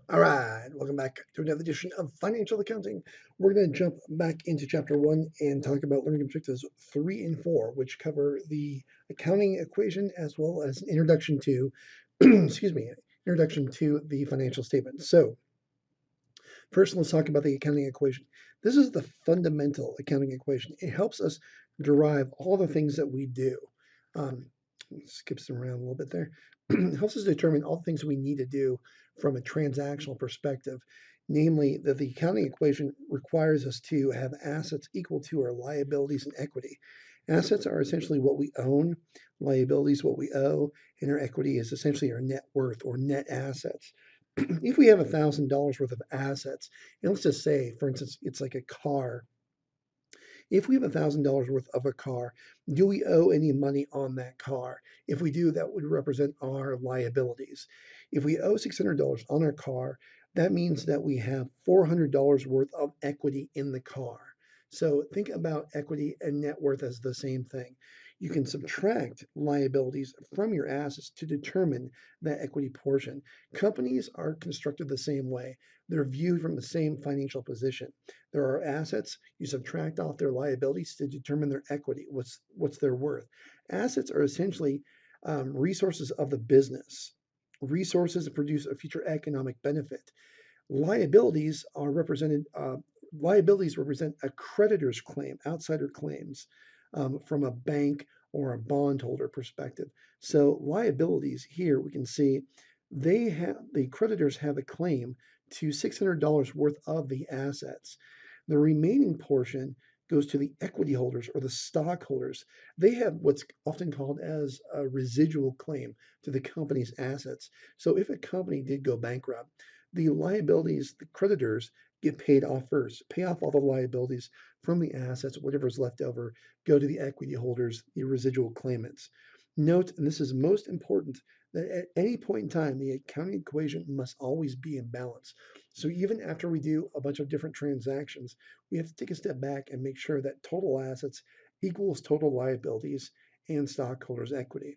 All right, welcome back to another edition of Financial Accounting. We're going to jump back into Chapter 1 and talk about learning objectives 3 and 4, which cover the accounting equation as well as an introduction to, excuse me, introduction to the financial statement. So, first, let's talk about the accounting equation. This is the fundamental accounting equation. It helps us derive all the things that we do. Um, skips around a little bit there. It helps us determine all the things we need to do from a transactional perspective. Namely, that the accounting equation requires us to have assets equal to our liabilities and equity. Assets are essentially what we own, liabilities what we owe, and our equity is essentially our net worth or net assets. If we have $1,000 worth of assets, and let's just say, for instance, it's like a car. If we have $1,000 worth of a car, do we owe any money on that car? If we do, that would represent our liabilities. If we owe $600 on our car, that means that we have $400 worth of equity in the car. So think about equity and net worth as the same thing. You can subtract liabilities from your assets to determine that equity portion. Companies are constructed the same way. They're viewed from the same financial position. There are assets, you subtract off their liabilities to determine their equity, what's their worth. Assets are essentially resources of the business, resources that produce a future economic benefit. Liabilities are represented, liabilities represent a creditor's claim, outsider claims from a bank or a bondholder perspective. So liabilities here we can see the creditors have a claim to $600 worth of the assets. The remaining portion goes to the equity holders or the stockholders. They have what's often called as a residual claim to the company's assets. So if a company did go bankrupt, the liabilities, the creditors get paid off first, pay off all the liabilities from the assets, whatever's left over, go to the equity holders, the residual claimants. Note, and this is most important, that at any point in time, the accounting equation must always be in balance. So even after we do a bunch of different transactions, we have to take a step back and make sure that total assets equals total liabilities and stockholders' equity.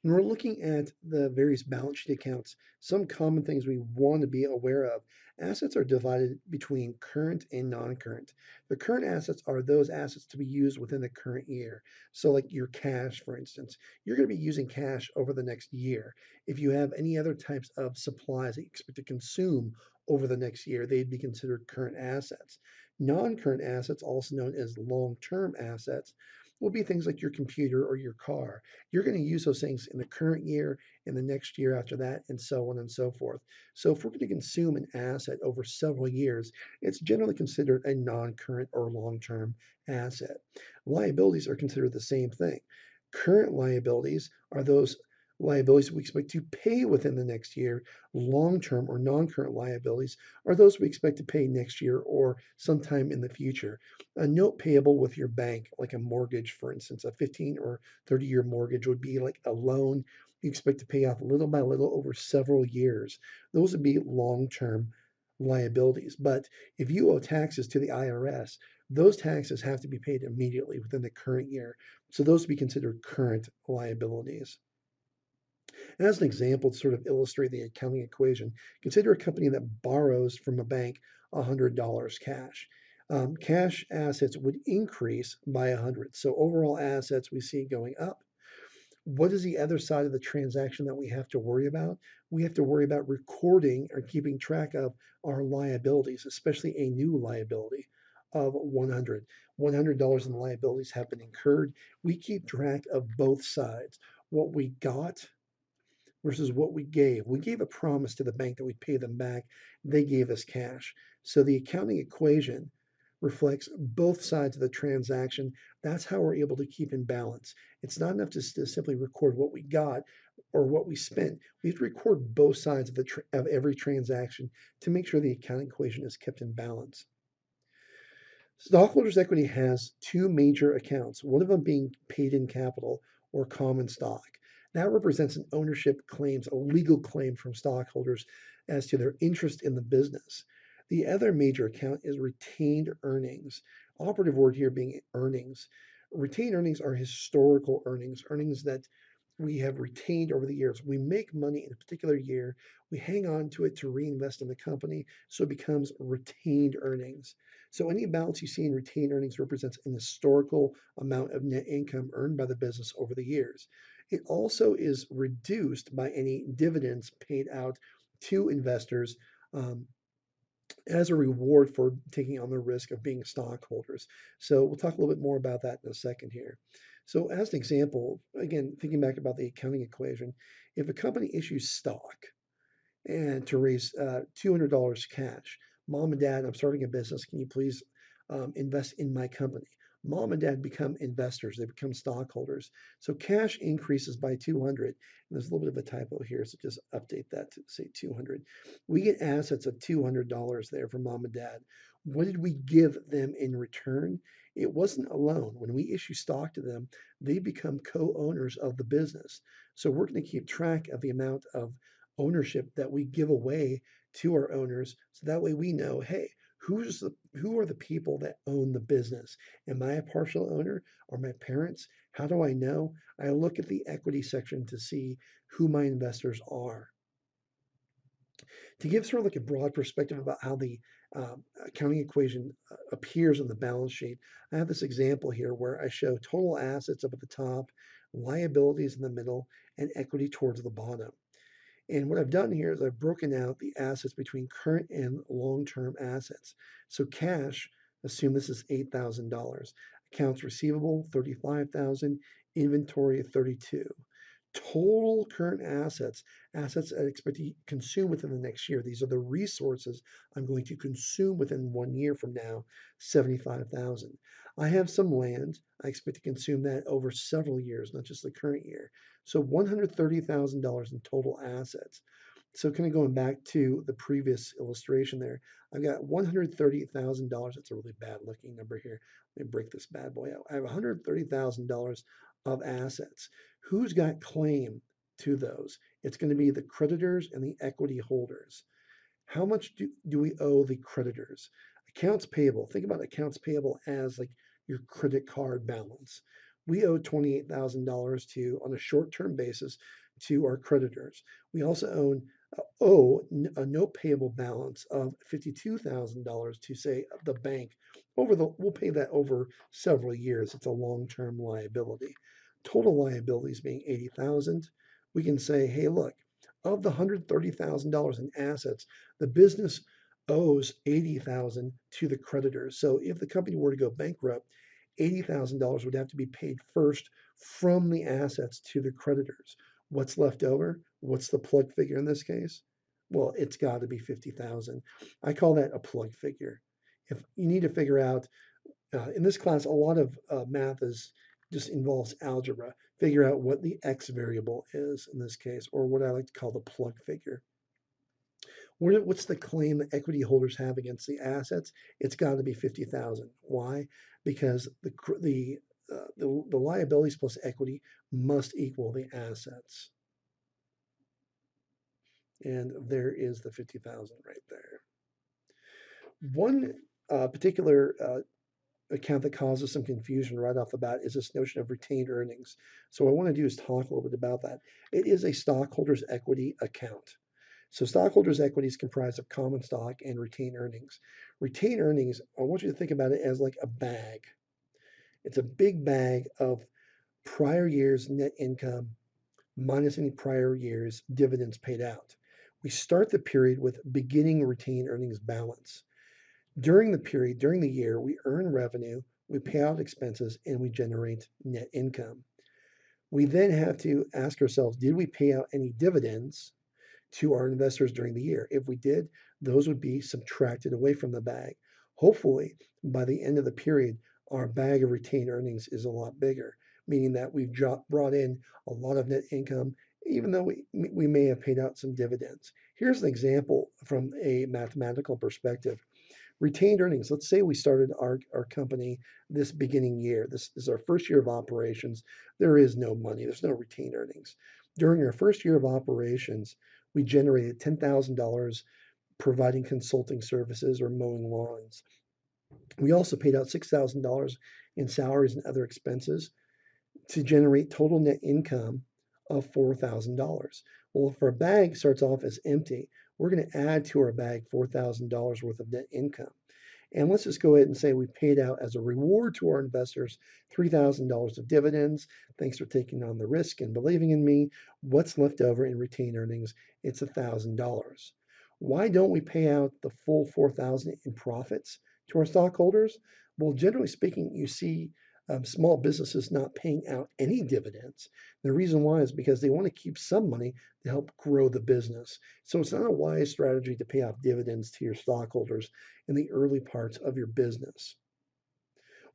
When we're looking at the various balance sheet accounts, some common things we want to be aware of. Assets are divided between current and non-current. The current assets are those assets to be used within the current year. So like your cash, for instance, you're going to be using cash over the next year. If you have any other types of supplies that you expect to consume over the next year, they'd be considered current assets. Non-current assets, also known as long-term assets, will be things like your computer or your car. You're going to use those things in the current year, in the next year after that, and so on and so forth. So if we're going to consume an asset over several years, it's generally considered a non-current or long-term asset. Liabilities are considered the same thing. Current liabilities are those liabilities we expect to pay within the next year. Long-term or non-current liabilities are those we expect to pay next year or sometime in the future. A note payable with your bank, like a mortgage, for instance, a 15 or 30-year mortgage would be like a loan you expect to pay off little by little over several years. Those would be long-term liabilities. But if you owe taxes to the IRS, those taxes have to be paid immediately within the current year. So those would be considered current liabilities. And as an example to sort of illustrate the accounting equation, consider a company that borrows from a bank $100 cash. Cash assets would increase by 100. So overall assets we see going up. What is the other side of the transaction that we have to worry about? We have to worry about recording or keeping track of our liabilities, especially a new liability of 100. $100 in liabilities have been incurred. We keep track of both sides, what we got versus what we gave. We gave a promise to the bank that we'd pay them back. They gave us cash. So the accounting equation reflects both sides of the transaction. That's how we're able to keep in balance. It's not enough just to simply record what we got or what we spent. We have to record both sides of every transaction to make sure the accounting equation is kept in balance. Stockholders' equity has two major accounts, one of them being paid in capital or common stock. That represents an ownership claims, a legal claim from stockholders as to their interest in the business. The other major account is retained earnings. Operative word here being earnings. Retained earnings are historical earnings, earnings that we have retained over the years. We make money in a particular year, we hang on to it to reinvest in the company, so it becomes retained earnings. So any balance you see in retained earnings represents an historical amount of net income earned by the business over the years. It also is reduced by any dividends paid out to investors um, as a reward for taking on the risk of being stockholders. So we'll talk a little bit more about that in a second here. So as an example, again, thinking back about the accounting equation, if a company issues stock, and to raise $200 cash. Mom and dad, I'm starting a business. Can you please invest in my company? Mom and dad become investors. They become stockholders. So cash increases by 200. And there's a little bit of a typo here, so just update that to say 200. We get assets of $200 there from mom and dad. What did we give them in return? It wasn't a loan. When we issue stock to them, they become co-owners of the business. So we're going to keep track of the amount of ownership that we give away to our owners, so that way we know, hey, who are the people that own the business? Am I a partial owner? Are my parents? How do I know? I look at the equity section to see who my investors are. To give sort of like a broad perspective about how the accounting equation appears on the balance sheet, I have this example here where I show total assets up at the top, liabilities in the middle, and equity towards the bottom. And what I've done here is I've broken out the assets between current and long-term assets. So cash, assume this is $8,000. Accounts receivable, 35,000. Inventory, 32. Total current assets, assets I expect to consume within the next year. These are the resources I'm going to consume within 1 year from now, 75,000. I have some land. I expect to consume that over several years, not just the current year. So $130,000 in total assets. So kind of going back to the previous illustration there, I've got $130,000. That's a really bad looking number here. Let me break this bad boy out. I have $130,000 of assets. Who's got claim to those? It's going to be the creditors and the equity holders. How much do we owe the creditors? Accounts payable. Think about accounts payable as like your credit card balance. We owe $28,000 on a short-term basis to our creditors. We also owe a note payable balance of $52,000 to say the bank. We'll pay that over several years. It's a long-term liability. Total liabilities being 80,000. We can say, hey, look, of the $130,000 in assets, the business owes 80,000 to the creditors. So if the company were to go bankrupt, $80,000 would have to be paid first from the assets to the creditors. What's left over? What's the plug figure in this case? Well, it's got to be 50,000. I call that a plug figure. If you need to figure out, in this class, a lot of math is just involves algebra. Figure out what the x variable is in this case, or what I like to call the plug figure. What's the claim that equity holders have against the assets? It's got to be 50,000. Why? Because the liabilities plus equity must equal the assets. And there is the 50,000 right there. One particular account that causes some confusion right off the bat is this notion of retained earnings. So what I want to do is talk a little bit about that. It is a stockholders' equity account. So stockholders' equity is comprised of common stock and retained earnings. Retained earnings, I want you to think about it as like a bag. It's a big bag of prior year's net income minus any prior year's dividends paid out. We start the period with beginning retained earnings balance. During the year, we earn revenue, we pay out expenses, and we generate net income. We then have to ask ourselves, did we pay out any dividends to our investors during the year? If we did, those would be subtracted away from the bag. Hopefully, by the end of the period, our bag of retained earnings is a lot bigger, meaning that we've brought in a lot of net income, even though we may have paid out some dividends. Here's an example from a mathematical perspective. Retained earnings. Let's say we started our company this beginning year. This is our first year of operations. There is no money, there's no retained earnings. During our first year of operations, we generated $10,000 providing consulting services or mowing lawns. We also paid out $6,000 in salaries and other expenses to generate total net income of $4,000. Well, if our bag starts off as empty, we're going to add to our bag $4,000 worth of net income. And let's just go ahead and say we paid out as a reward to our investors $3,000 of dividends. Thanks for taking on the risk and believing in me. What's left over in retained earnings? It's $1,000. Why don't we pay out the full $4,000 in profits to our stockholders? Well, generally speaking, you see small businesses not paying out any dividends. The reason why is because they want to keep some money to help grow the business. So it's not a wise strategy to pay out dividends to your stockholders in the early parts of your business.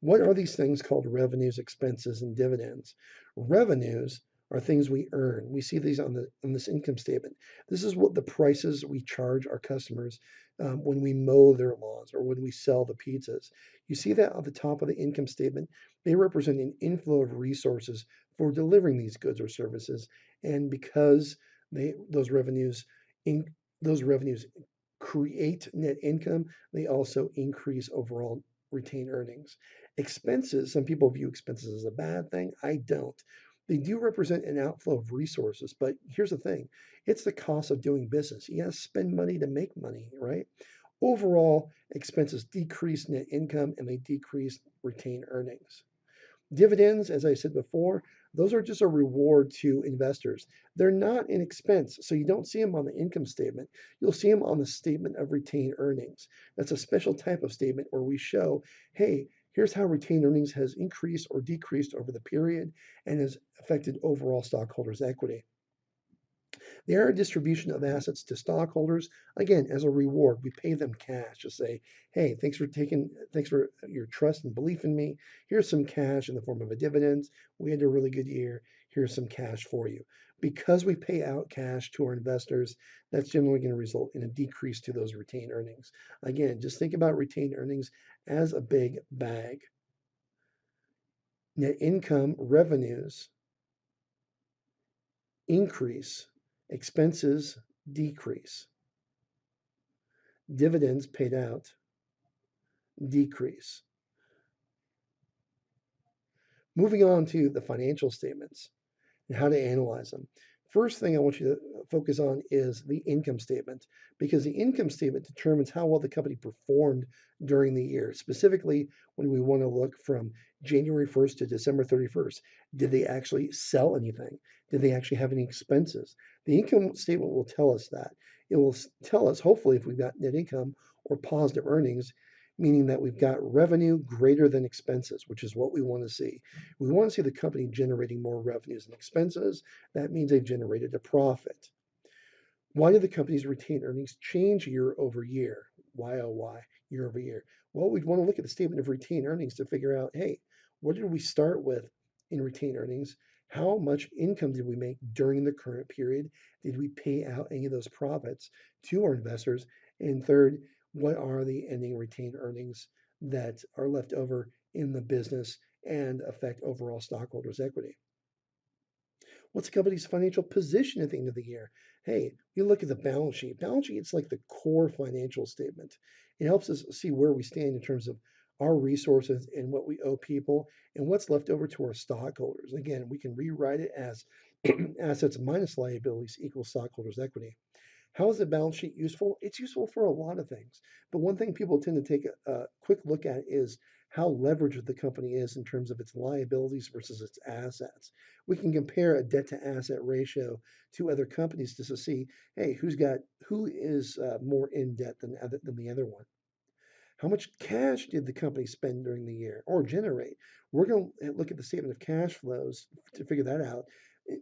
What are these things called revenues, expenses, and dividends? Revenues are things we earn. We see these on this income statement. This is what the prices we charge our customers when we mow their lawns or when we sell the pizzas. You see that at the top of the income statement. They represent an inflow of resources for delivering these goods or services, and because they those revenues in, those revenues create net income, they also increase overall retained earnings. Expenses, some people view expenses as a bad thing. I don't. They do represent an outflow of resources, but here's the thing, it's the cost of doing business. You got to spend money to make money, right? Overall, expenses decrease net income and they decrease retained earnings. Dividends, as I said before, those are just a reward to investors. They're not an expense, so you don't see them on the income statement. You'll see them on the statement of retained earnings. That's a special type of statement where we show, hey, here's how retained earnings has increased or decreased over the period and has affected overall stockholders' equity. They are a distribution of assets to stockholders. Again, as a reward, we pay them cash to say, hey, thanks for your trust and belief in me. Here's some cash in the form of a dividend. We had a really good year. Here's some cash for you. Because we pay out cash to our investors, that's generally going to result in a decrease to those retained earnings. Again, just think about retained earnings as a big bag. Net income, revenues increase, expenses decrease, dividends paid out decrease. Moving on to the financial statements and how to analyze them. First thing I want you to focus on is the income statement, because the income statement determines how well the company performed during the year. Specifically, when we want to look from January 1st to December 31st, did they actually sell anything? Did they actually have any expenses? The income statement will tell us that. It will tell us, hopefully, if we've got net income or positive earnings, meaning that we've got revenue greater than expenses, which is what we want to see. We want to see the company generating more revenues than expenses. That means they've generated a profit. Why do the company's retained earnings change year over year? Why, oh, why, year over year? Well, we'd want to look at the statement of retained earnings to figure out, hey, what did we start with in retained earnings? How much income did we make during the current period? Did we pay out any of those profits to our investors? And third, what are the ending retained earnings that are left over in the business and affect overall stockholders' equity? What's the company's financial position at the end of the year? Hey, you look at the balance sheet. Balance sheet, it's like the core financial statement. It helps us see where we stand in terms of our resources and what we owe people and what's left over to our stockholders. Again, we can rewrite it as assets minus liabilities equals stockholders' equity. How is the balance sheet useful? It's useful for a lot of things. But one thing people tend to take a quick look at is how leveraged the company is in terms of its liabilities versus its assets. We can compare a debt to asset ratio to other companies just to see, hey, who is more in debt than the other one. How much cash did the company spend during the year or generate? We're going to look at the statement of cash flows to figure that out.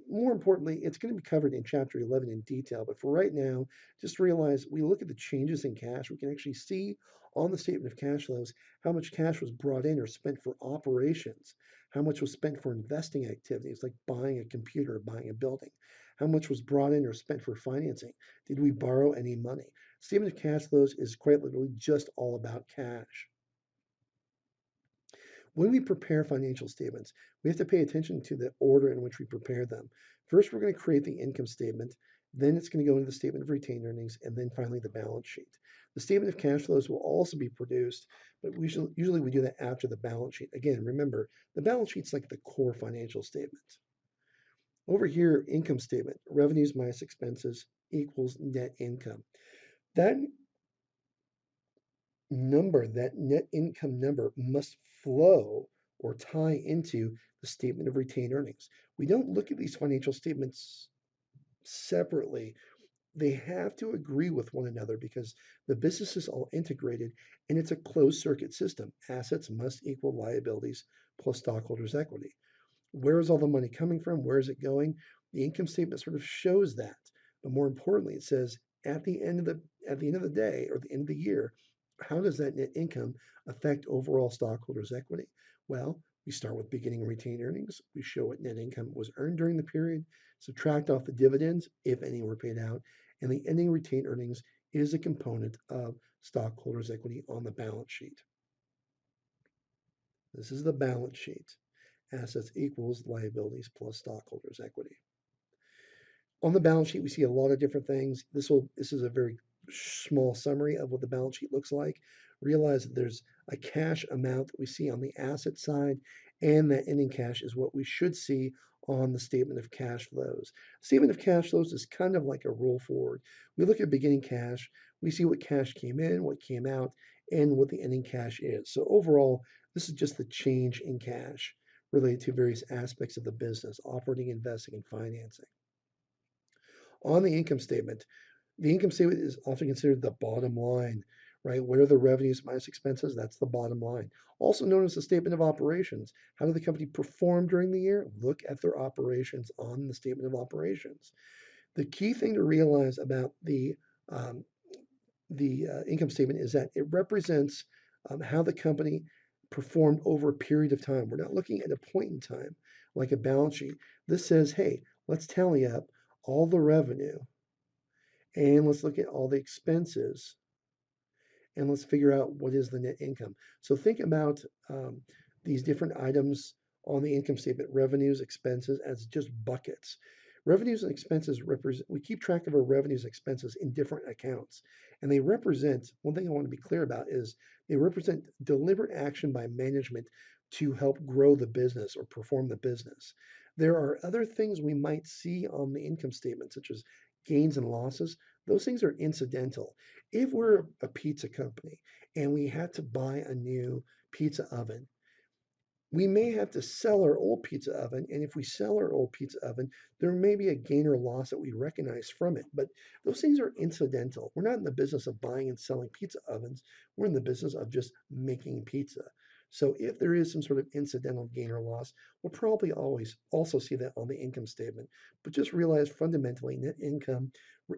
More importantly, it's going to be covered in Chapter 11 in detail. But for right now, just realize we look at the changes in cash. We can actually see on the statement of cash flows how much cash was brought in or spent for operations, how much was spent for investing activities like buying a computer or buying a building, how much was brought in or spent for financing. Did we borrow any money? Statement of cash flows is quite literally just all about cash. When we prepare financial statements, we have to pay attention to the order in which we prepare them. First, we're going to create the income statement, then it's going to go into the statement of retained earnings, and then finally the balance sheet. The statement of cash flows will also be produced, but usually we do that after the balance sheet. Again, remember, the balance sheet's like the core financial statement. Over here, income statement, revenues minus expenses equals net income. That that net income number must flow or tie into the statement of retained earnings. We don't look at these financial statements separately. They have to agree with one another because the business is all integrated and it's a closed circuit system. Assets must equal liabilities plus stockholders' equity. Where is all the money coming from? Where is it going? The income statement sort of shows that. But more importantly, it says at the end of the day or the end of the year, how does that net income affect overall stockholders' equity? Well, we start with beginning retained earnings. We show what net income was earned during the period, subtract off the dividends, if any were paid out, and the ending retained earnings is a component of stockholders' equity on the balance sheet. This is the balance sheet. Assets equals liabilities plus stockholders' equity. On the balance sheet, we see a lot of different things. This is a very small summary of what the balance sheet looks like. Realize that there's a cash amount that we see on the asset side, and that ending cash is what we should see on the statement of cash flows. Statement of cash flows is kind of like a roll forward. We look at beginning cash, we see what cash came in, what came out, and what the ending cash is. So overall, this is just the change in cash related to various aspects of the business, operating, investing, and financing. On the income statement is often considered the bottom line, right? What are the revenues minus expenses? That's the bottom line. Also known as the statement of operations. How did the company perform during the year? Look at their operations on the statement of operations. The key thing to realize about um, the income statement is that it represents how the company performed over a period of time. We're not looking at a point in time like a balance sheet. This says, hey, let's tally up all the revenue and let's look at all the expenses and let's figure out what is the net income. So think about these different items on the income statement, revenues, expenses, as just buckets. Revenues and expenses represent, we keep track of our revenues and expenses in different accounts. And they represent, one thing I want to be clear about is they represent deliberate action by management to help grow the business or perform the business. There are other things we might see on the income statement, such as gains and losses. Those things are incidental. If we're a pizza company and we had to buy a new pizza oven, we may have to sell our old pizza oven. And if we sell our old pizza oven, there may be a gain or loss that we recognize from it. But those things are incidental. We're not in the business of buying and selling pizza ovens. We're in the business of just making pizza. So if there is some sort of incidental gain or loss, we'll probably always also see that on the income statement. But just realize fundamentally, net income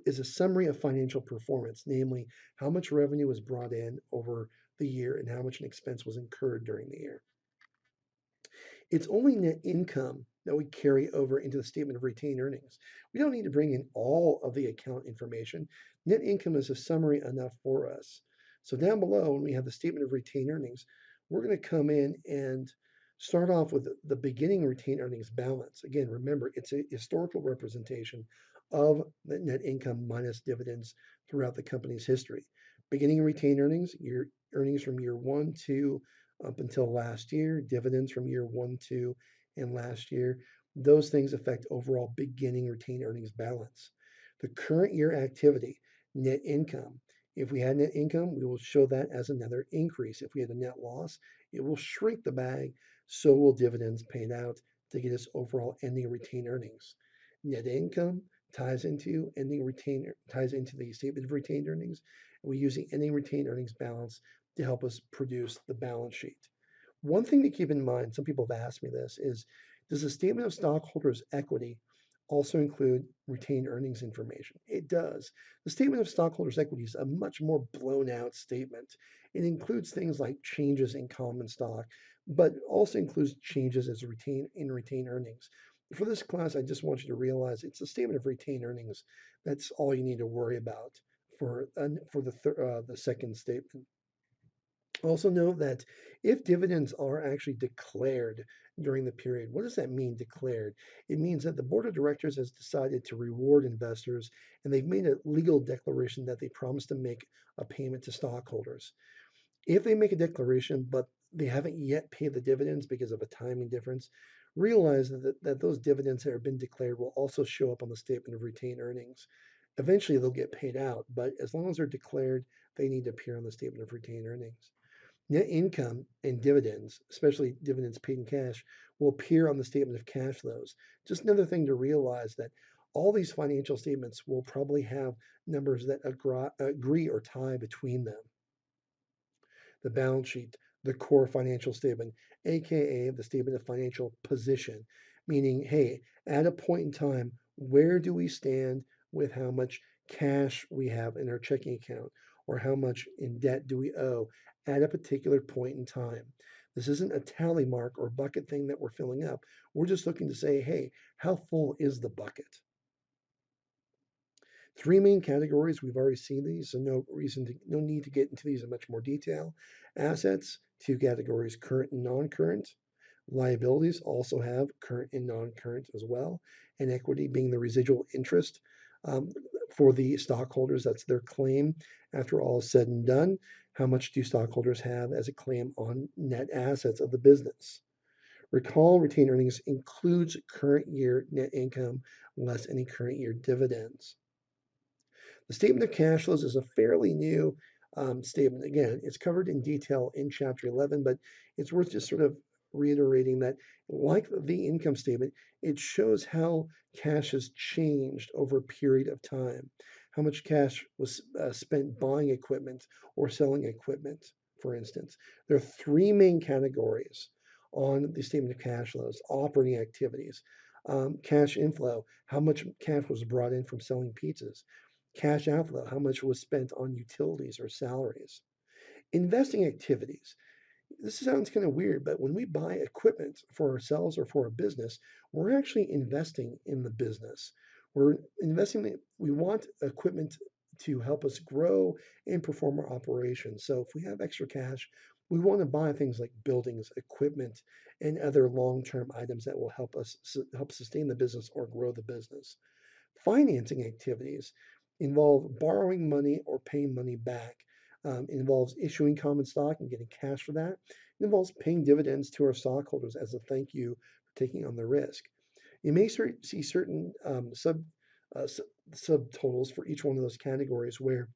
is a summary of financial performance, namely how much revenue was brought in over the year and how much an expense was incurred during the year. It's only net income that we carry over into the statement of retained earnings. We don't need to bring in all of the account information. Net income is a summary enough for us. So down below, when we have the statement of retained earnings, we're going to come in and start off with the beginning retained earnings balance. Again, remember, it's a historical representation of the net income minus dividends throughout the company's history. Beginning retained earnings, your earnings from year one, two, up until last year, dividends from year one, two, and last year. Those things affect overall beginning retained earnings balance. The current year activity, net income. If we had net income, we will show that as another increase. If we had a net loss, it will shrink the bag. So will dividends paid out to get us overall ending retained earnings. Net income ties into the statement of retained earnings. And we use the ending retained earnings balance to help us produce the balance sheet. One thing to keep in mind, some people have asked me this, is does the statement of stockholders' equity also include retained earnings information? It does. The statement of stockholders' equity is a much more blown out statement. It includes things like changes in common stock, but also includes changes as retained earnings. For this class, I just want you to realize it's a statement of retained earnings. That's all you need to worry about for the second statement. Also note that if dividends are actually declared during the period, what does that mean, declared? It means that the board of directors has decided to reward investors and they've made a legal declaration that they promise to make a payment to stockholders. If they make a declaration, but they haven't yet paid the dividends because of a timing difference, Realize that those dividends that have been declared will also show up on the statement of retained earnings. Eventually, they'll get paid out, but as long as they're declared, they need to appear on the statement of retained earnings. Net income and dividends, especially dividends paid in cash, will appear on the statement of cash flows. Just another thing to realize that all these financial statements will probably have numbers that agree or tie between them. The balance sheet, the core financial statement, aka the statement of financial position, meaning, hey, at a point in time, where do we stand with how much cash we have in our checking account, or how much in debt do we owe at a particular point in time? This isn't a tally mark or bucket thing that we're filling up. We're just looking to say, hey, how full is the bucket? Three main categories. We've already seen these, so no need to get into these in much more detail. Assets, two categories, current and non-current. Liabilities also have current and non-current as well. And equity being the residual interest um, for the stockholders. That's their claim after all is said and done. How much do stockholders have as a claim on net assets of the business? Recall retained earnings includes current year net income less any current year dividends. The statement of cash flows is a fairly new statement. Again, it's covered in detail in Chapter 11, but it's worth just sort of reiterating that, like the income statement, it shows how cash has changed over a period of time, how much cash was spent buying equipment or selling equipment, for instance. There are three main categories on the statement of cash flows: operating activities, cash inflow, how much cash was brought in from selling pizzas; cash outflow, how much was spent on utilities or salaries; investing activities. This sounds kind of weird, but when we buy equipment for ourselves or for a business, we're actually investing in the business. We're investing, we want equipment to help us grow and perform our operations. So if we have extra cash, we want to buy things like buildings, equipment, and other long-term items that will help sustain the business or grow the business. Financing activities involve borrowing money or paying money back. It involves issuing common stock and getting cash for that. It involves paying dividends to our stockholders as a thank you for taking on the risk. You may see certain uh, subtotals for each one of those categories where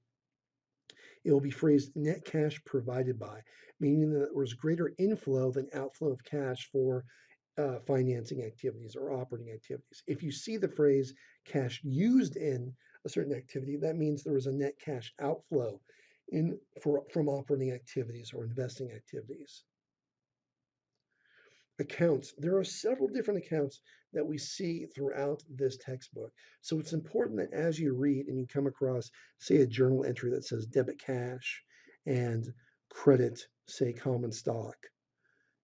it will be phrased net cash provided by, meaning that there was greater inflow than outflow of cash for financing activities or operating activities. If you see the phrase cash used in a certain activity, that means there was a net cash outflow from operating activities or investing activities. Accounts. There are several different accounts that we see throughout this textbook. So it's important that as you read and you come across, say, a journal entry that says debit cash and credit, say, common stock.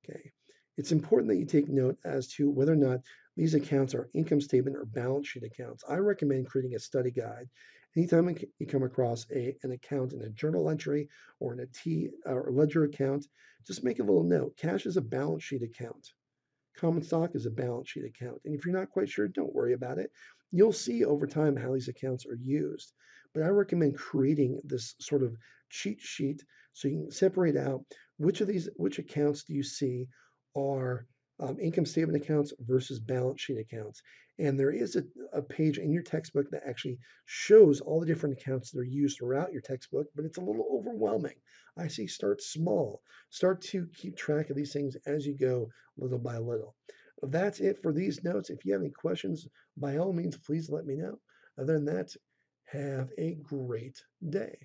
Okay. It's important that you take note as to whether or not these accounts are income statement or balance sheet accounts. I recommend creating a study guide. Anytime you come across an account in a journal entry or in a T or ledger account, just make a little note. Cash is a balance sheet account. Common stock is a balance sheet account. And if you're not quite sure, don't worry about it. You'll see over time how these accounts are used. But I recommend creating this sort of cheat sheet so you can separate out which accounts do you see are income statement accounts versus balance sheet accounts. And there is a page in your textbook that actually shows all the different accounts that are used throughout your textbook, but it's a little overwhelming. I say start small. Start to keep track of these things as you go little by little. That's it for these notes. If you have any questions, by all means, please let me know. Other than that, have a great day.